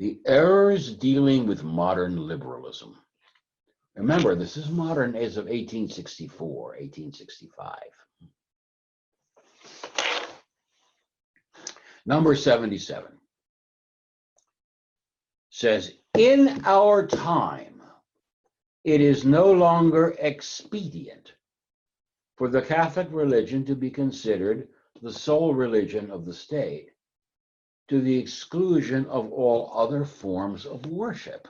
The errors dealing with modern liberalism. Remember, this is modern as of 1864, 1865. Number 77 says, in our time, it is no longer expedient for the Catholic religion to be considered the sole religion of the state, to the exclusion of all other forms of worship.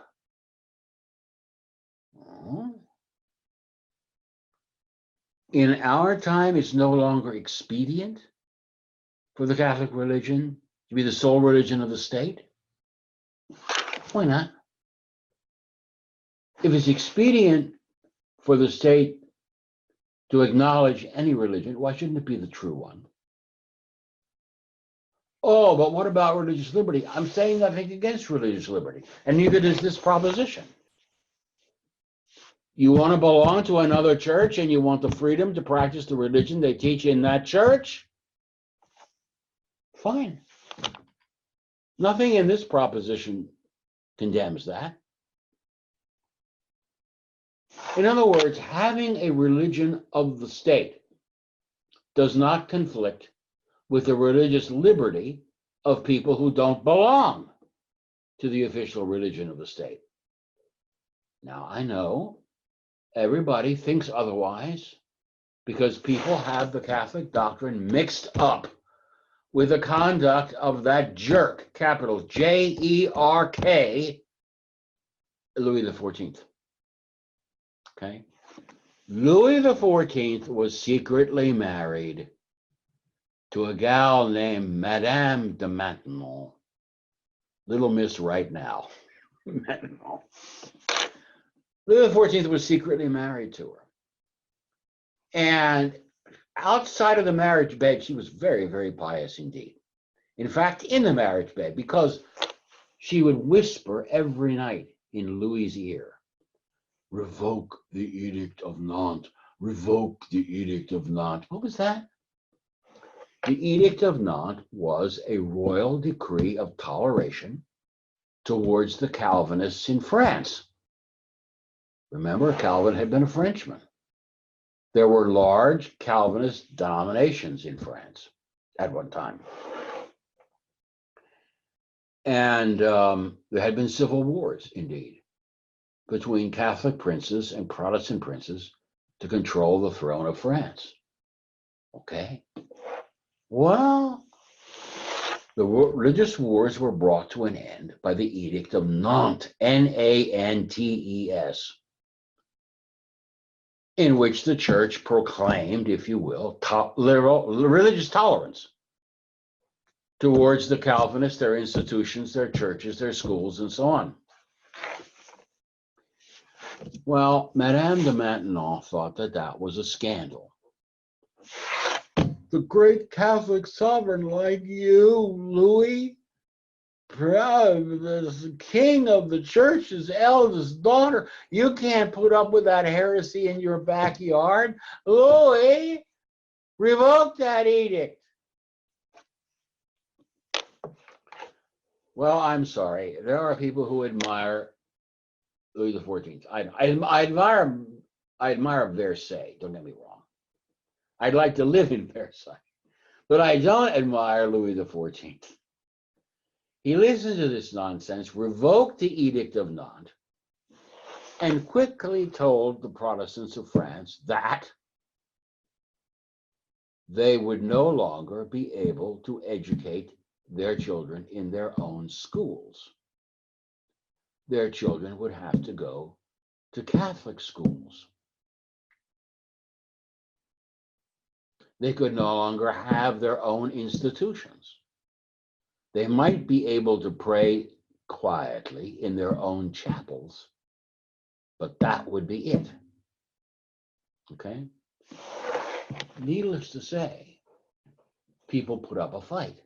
In our time, it's no longer expedient for the Catholic religion to be the sole religion of the state? Why not? If it's expedient for the state to acknowledge any religion, why shouldn't it be the true one? Oh, but what about religious liberty? I'm saying nothing against religious liberty, and neither does this proposition. You want to belong to another church and you want the freedom to practice the religion they teach in that church? Fine. Nothing in this proposition condemns that. In other words, having a religion of the state does not conflict with the religious liberty of people who don't belong to the official religion of the state. Now, I know everybody thinks otherwise because people have the Catholic doctrine mixed up with the conduct of that jerk, capital J-E-R-K, Louis XIV. Okay? Louis XIV was secretly married to a gal named Madame de Maintenon, Little Miss Right Now. Maintenon. Louis XIV was secretly married to her. And outside of the marriage bed, she was very, very pious indeed. In fact, in the marriage bed, because she would whisper every night in Louis's ear, revoke the Edict of Nantes, revoke the Edict of Nantes. What was that? The Edict of Nantes was a royal decree of toleration towards the Calvinists in France. Remember, Calvin had been a Frenchman. There were large Calvinist denominations in France at one time. And there had been civil wars, indeed, between Catholic princes and Protestant princes to control the throne of France. Okay. Well, the religious wars were brought to an end by the Edict of Nantes, Nantes, in which the church proclaimed, if you will, religious tolerance towards the Calvinists, their institutions, their churches, their schools, and so on. Well, Madame de Maintenon thought that that was a scandal. The great Catholic sovereign like you, Louis, the king of the church's eldest daughter, you can't put up with that heresy in your backyard. Louis, revoke that edict. Well, I'm sorry. There are people who admire Louis XIV. I admire Versailles, don't get me wrong. I'd like to live in Versailles, but I don't admire Louis XIV. He listened to this nonsense, revoked the Edict of Nantes, and quickly told the Protestants of France that they would no longer be able to educate their children in their own schools. Their children would have to go to Catholic schools. They could no longer have their own institutions. They might be able to pray quietly in their own chapels, but that would be it. Okay? Needless to say, people put up a fight.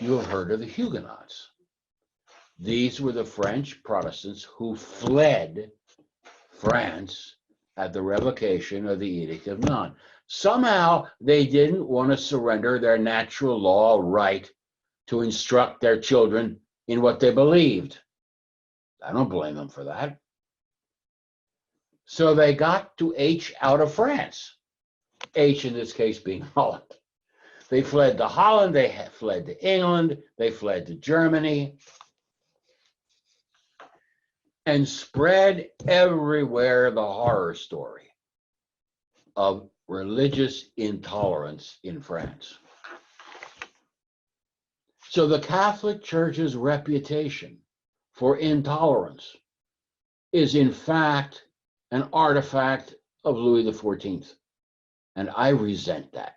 You have heard of the Huguenots. These were the French Protestants who fled France at the revocation of the Edict of Nantes. Somehow they didn't want to surrender their natural law right to instruct their children in what they believed. I don't blame them for that. So they got to H out of France, H in this case being Holland. They fled to Holland, they fled to England, they fled to Germany, and spread everywhere the horror story of religious intolerance in France. So the Catholic Church's reputation for intolerance is in fact an artifact of Louis XIV. And I resent that.